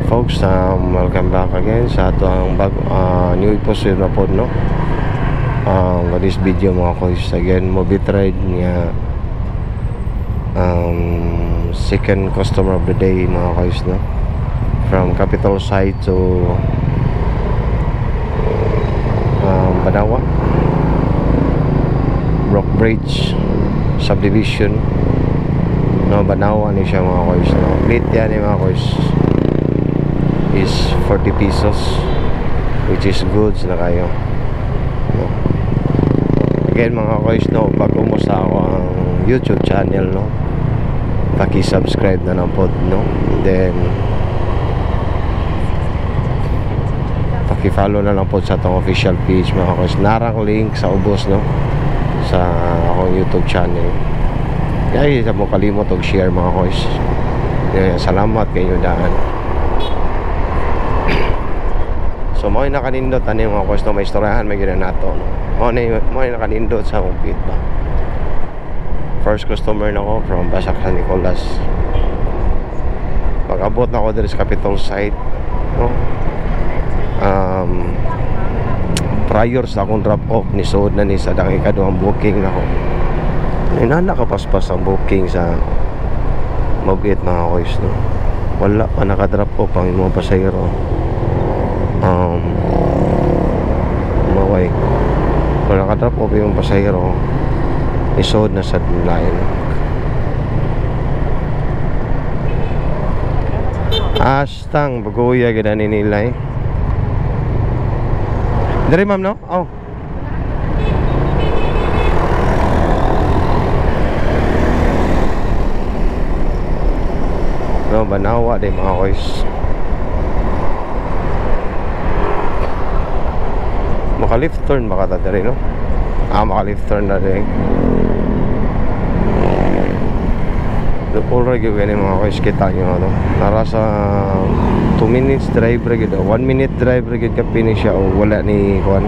folks, welcome back again sa atong new episode na po, no? For this video mga kois, again movie trade nga second customer of the day mga kois, no? From Capital Site to Banawa Brook Bridge subdivision, no? Banawa ni siya mga kois, no? Plate yan mga kois is 40 pesos, which is goods na kayo, no? Again mga kois, no, bago mo sa ako ang YouTube channel, no, paki-subscribe na lang po, no, then paki-follow na lang po sa itong official page mga kois. Narang link sa ubos, no, sa akong YouTube channel. Kaya sa mo kalimot og share mga kois. Salamat kayo daan. So mo ay nakanindot ani mga kois, no, may istoryahan may gina nato, no. Mo ay nakanindot sa umpit ba. First customer na ko from Basak San Nicolas. Pag-abot na ko dito sa Capital Site, no. Prior sa akong drop off ni Sood na ni sa ikaduhang booking na ko. Nakapaspas ang booking sa Mabit mga kois, no. Wala pa naka-drop off ang mga pasahero. Maway wala naka-drop off yung pasahero, isod na sa line. Astang baguya ganda ni nilay dari ma'am, no? Oh, no, Banawa din mga kois. Maka-left turn baka ta diri, no? Maka-left turn na rin. Already gawin mga kois, kita nyo, ano, nara sa 2 minutes drive rin, 1 minute drive rin ka finish siya, o wala ni Juan,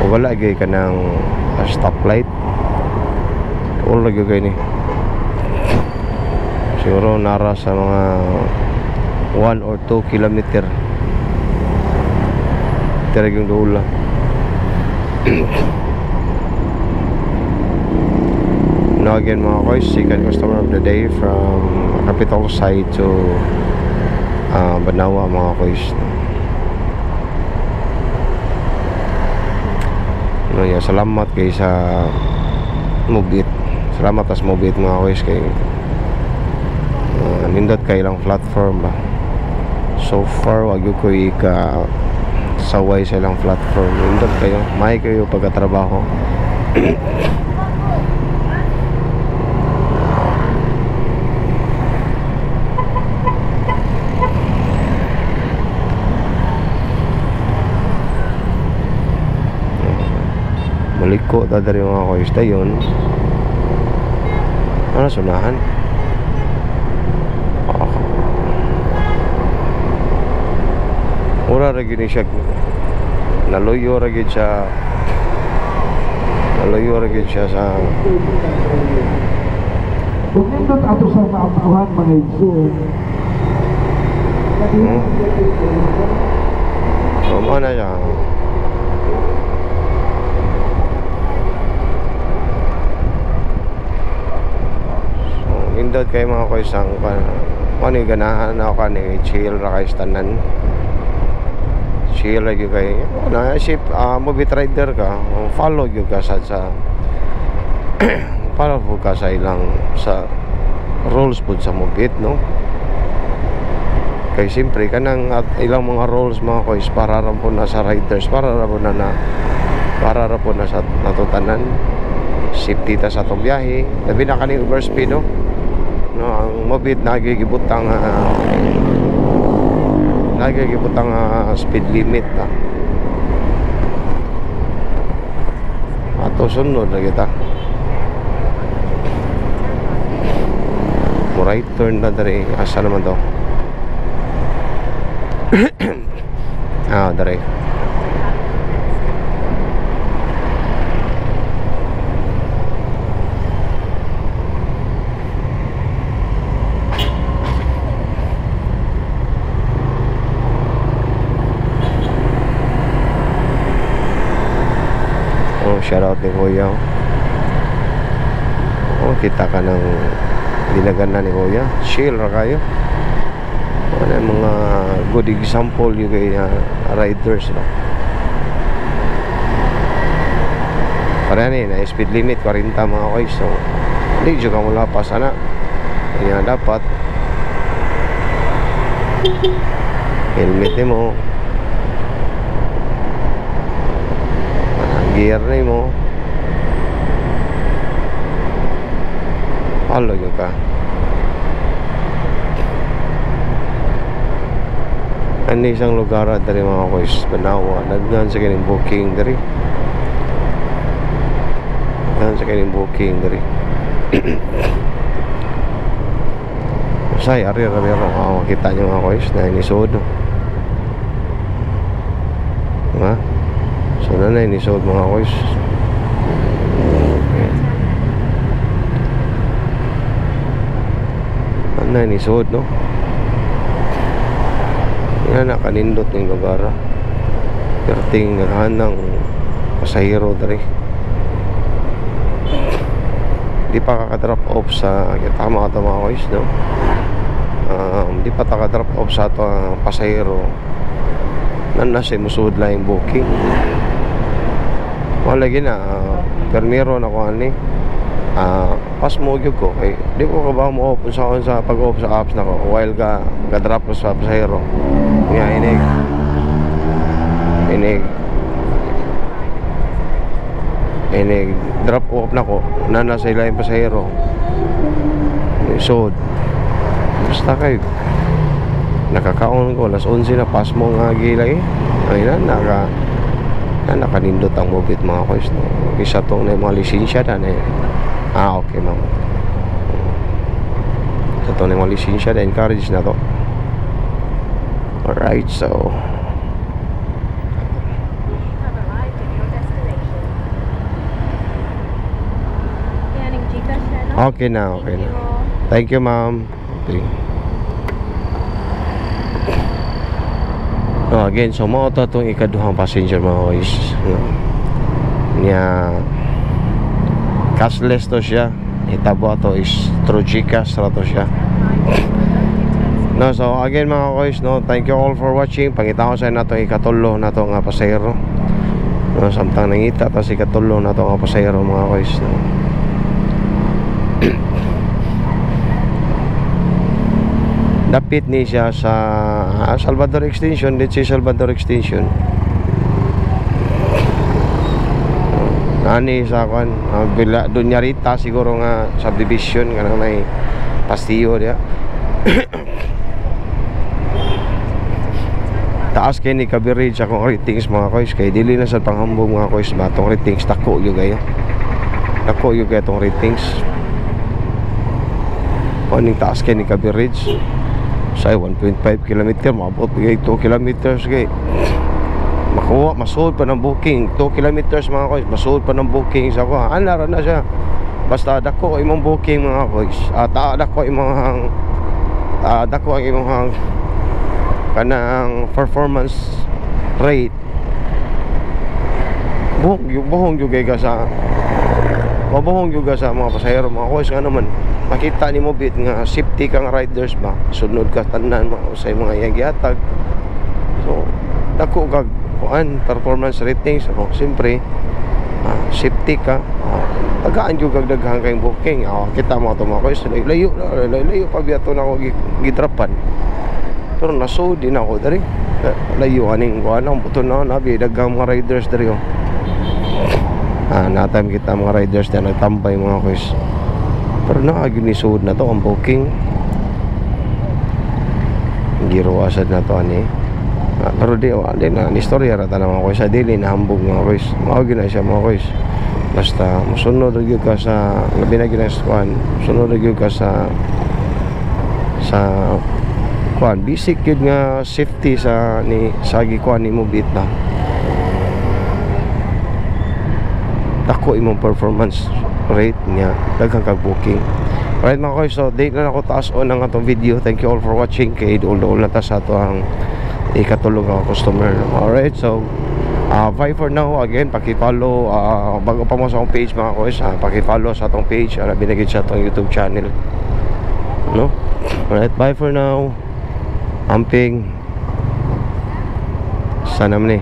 o wala gay ka ng stoplight. Already gawin ni siguro nara sa mga 1 or 2 kilometer tira yung doon lang. Now again mga kois, second customer of the day from Capital Site to Banawa mga kois, no, yeah, salamat kay sa Mobit, salamat as Mobit mga kois kay nindot kay lang platform ba. So far wag ko ika saway sa ilang platform. Nindot kayo, may kayo pagkatrabaho. Maliko dadari mga kois dayon. Ano sunahan? Ura ra gini siya, naluyo ra gid siya, sa Bukindot ato sa maapuhan mga igsoon. So mo na siya. So indot kay mga kois ang ni ganahan ako kani chill ra kay tanan. Chill lagi kay na ship movie trader ka, follow gyud ka sa follow ka sa ilang sa rules pud sa movie, no. Kay siyempre kanang ilang mga rules mga kois para ra po na sa riders, para ra po na sa natutanan safety ta sa atong biyahe, labi na kani overspeed, no. Ang movie nagigibutang speed limit na. Ato sunod na kita. Right turn na dari. Asa naman to? Dari. out ni Kuya. Oh, kita ka ng dinagana ni Kuya. Chill ra kayo. Ano yung mga good example yung kay riders, no? Para yan na speed limit 40 mga guys. So hindi juga mo lapas ana. Hindi na dapat helmet mo, gear na mo, halo yun ka. Ano isang lugar dari mga guys, Banawa, nagdan sa kaning booking dari. Sa kaning booking dari. Say, ari kita nyo mga guys na inisod, no? Diba? So na inisod mga guys. Na inisod, no? Yan na kanindot ng lugar. Perting naghanang pasahero dari. Di pa kaka-drop off sa tama ka ito mga guys, no? Di pa taka-drop off sa ito pasahero na nasa musud lang yung booking. Malagi na permiro na ko ani pas mo gyud ko kay di ko ka ba mo open sa pag-off sa apps na ko while ka drop ko sa pasahero nga inig drop off na ko na nasa ila yung pasahero so basta kayo nakakaon ko alas 11 na pas mo nga gilay ayun na nakanindot ang mobit mga kois, no? Isa tong na mga lisensya na okay ma'am, isa tong na mga lisensya na encourage na to. Alright, so okay na. Thank you ma'am. Okay. Again, so mao to itong ikaduhang passenger mga guys, no? Nya cashless to siya, itabo to is through GCash ra to siya, no? So again mga guys, no, thank you all for watching. Pangita ko sa na itong ikatulo na to nga pasahero, no? Samtang nangita tas ikatulo na to nga pasahero mga guys, no? Dapit ni siya sa Salvador Extension, dito si Salvador Extension. Ani sa kan bila Dunyarita siguro nga subdivision nga may Pastillo dia. Taas kay ni coverage akong ratings mga guys, kay dili na sa panghambog mga guys batong ratings dako yo gayo. Dako yo gayo tong ratings. Oning taas kay ni coverage. Say 1.5 km, maabot bigay 2 kilometers kay makuha, masold pa ng booking 2 kilometers mga guys, masold pa ng booking sa ko. Anara na siya. Basta dako imong booking mga guys. Dako imong dako ang imong kanang performance rate. Buhong juga sa mabuhong juga sa mga pasahero mga guys nga naman. Makita ni mo bit nga safety kang riders ba, sunod ka tanan sa mga iyang gihatag. So dako kag kuan performance ratings ako siyempre safety ka, tagaan jud kag daghang kay booking. Kita mo to mga guys, layo pa biyato na ako gitrapan, pero naso din ako dari layo aning kuan ang buton na nabi daghang mga riders dari natam kita mga riders na nagtambay mga guys. Pero nakaginisod na to ang booking. Giruwasad na to ani. Pero di na istorya rata naman ko sa dili na hambog mga guys. Mao gina siya mga guys. Basta musunod gyud ka sa labi na ginaskuan. Sunod gyud ka sa kuan basic gyud nga safety sa gikuan ni mo bit na. Dako imong performance rate niya daghang kag booking. Alright mga guys, so date na ako taas on ang atong video. Thank you all for watching. Kay dool na ta sa ato ang ikatulong nga customer. Alright, so Bye for now. Again, paki-follow bago pa mo sa akong page mga kois, paki-follow sa atong page, binigay sa atong YouTube channel, no? Alright, bye for now. Amping sana man